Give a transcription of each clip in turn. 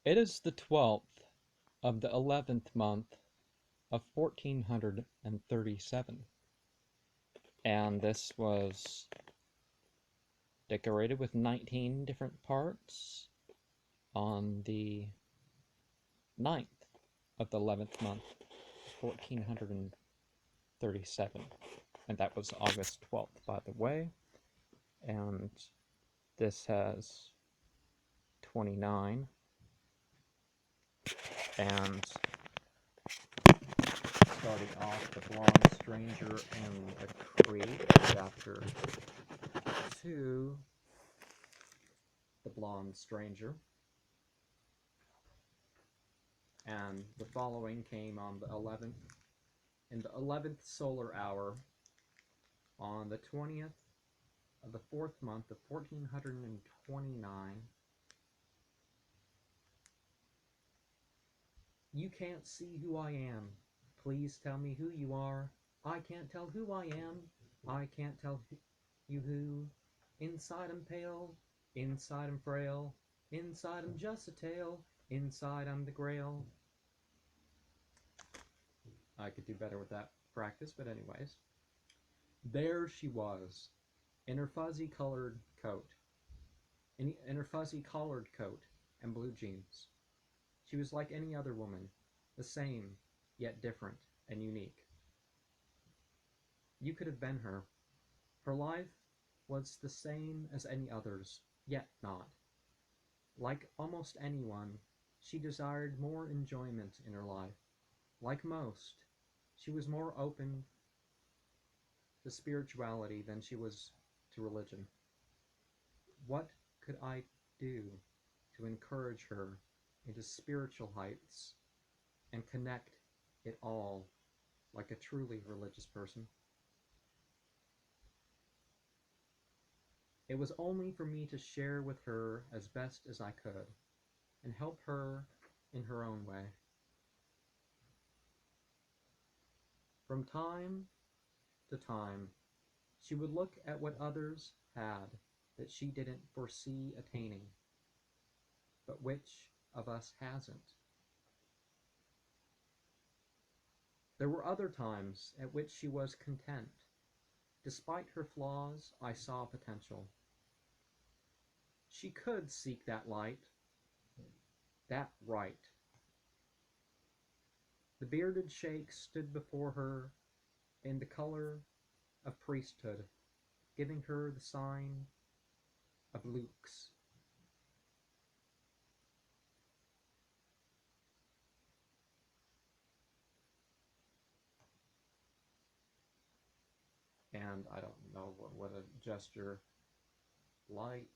It is the 12th of the 11th month of 1437, and this was decorated with 19 different parts on the 9th of the 11th month, 1437, and that was August 12th, by the way, and this has 29, and starting off the Blonde Stranger and the Creek, chapter 2, the Blonde Stranger, and the following came on the 11th, in the 11th solar hour, on the 20th of the 4th month of 1429. You can't see who I am. Please tell me who you are. I can't tell who I am. I can't tell you who. Inside I'm pale. Inside I'm frail. Inside I'm just a tale. Inside I'm the grail. I could do better with that practice, but anyways. There she was, in her fuzzy colored coat. In her fuzzy collared coat and blue jeans. She was like any other woman, the same, yet different and unique. You could have been her. Her life was the same as any other's, yet not. Like almost anyone, she desired more enjoyment in her life. Like most, she was more open to spirituality than she was to religion. What could I do to encourage her into spiritual heights and connect it all like a truly religious person? It was only for me to share with her as best as I could and help her in her own way. From time to time, she would look at what others had that she didn't foresee attaining. But which of us hasn't? There were other times at which she was content. Despite her flaws, I saw potential. She could seek that light, that right. The bearded sheikh stood before her in the color of priesthood, giving her the sign of Luke's. And I don't know what a gesture light.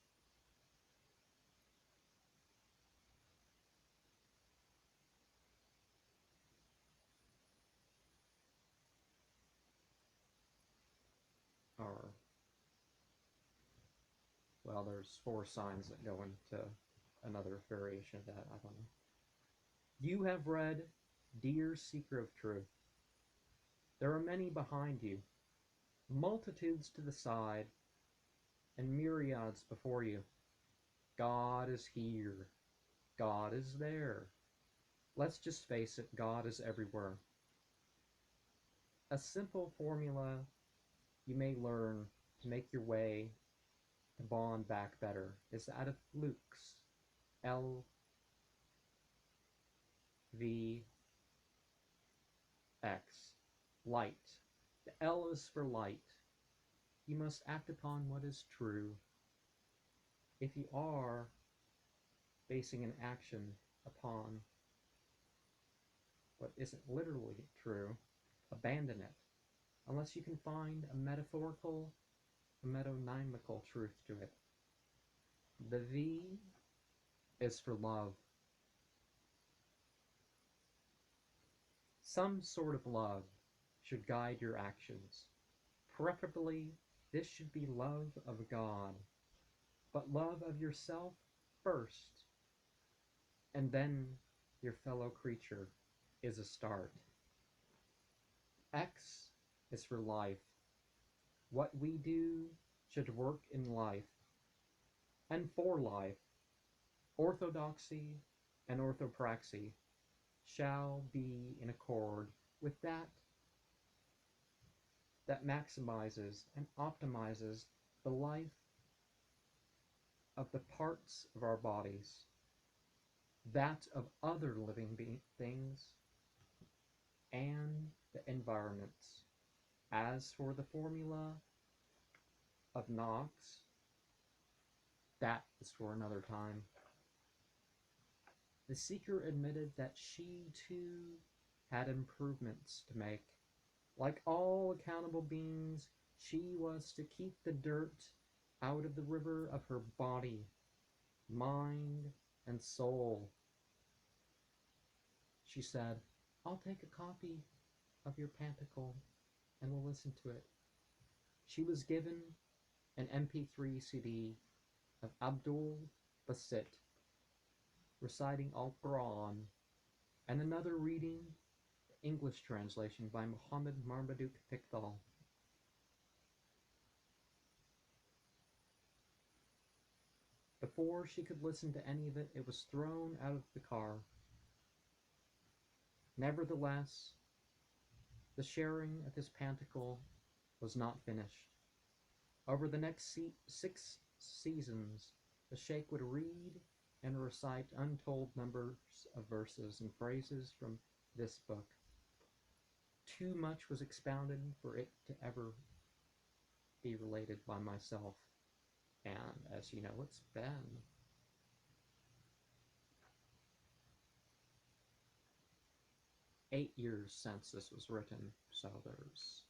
Or, well, there's 4 signs that go into another variation of that. I don't know. You have read, dear seeker of truth. There are many behind you, multitudes to the side, and myriads before you. God is here. God is there. Let's just face it, God is everywhere. A simple formula you may learn to make your way to bond back better is that of Luke's. LV X. Light. The L is for light. You must act upon what is true. If you are basing an action upon what isn't literally true, abandon it, unless you can find a metaphorical, a metonymical truth to it. The V is for love. Some sort of love should guide your actions. Preferably, this should be love of God, but love of yourself first, and then your fellow creature is a start. X is for life. What we do should work in life and for life. Orthodoxy and orthopraxy shall be in accord with that maximizes and optimizes the life of the parts of our bodies, that of other living things, and the environments. As for the formula of Knox, that is for another time. The seeker admitted that she too had improvements to make. Like all accountable beings, she was to keep the dirt out of the river of her body, mind, and soul. She said, "I'll take a copy of your panticle and we'll listen to it." She was given an MP3 CD of Abdul Basit reciting Al-Quran, and another reading the English translation by Muhammad Marmaduke Pickthall. Before she could listen to any of it, it was thrown out of the car. Nevertheless, the sharing of his panticle was not finished. Over the next 6 seasons, the Sheikh would read and recite untold numbers of verses and phrases from this book. Too much was expounded for it to ever be related by myself. And as you know, it's been eight years since this was written, so there's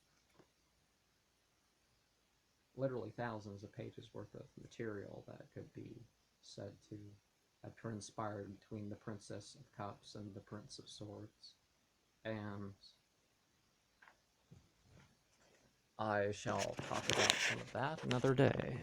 literally thousands of pages worth of material that could be said to have transpired between the Princess of Cups and the Prince of Swords. And I shall talk about some of that another day.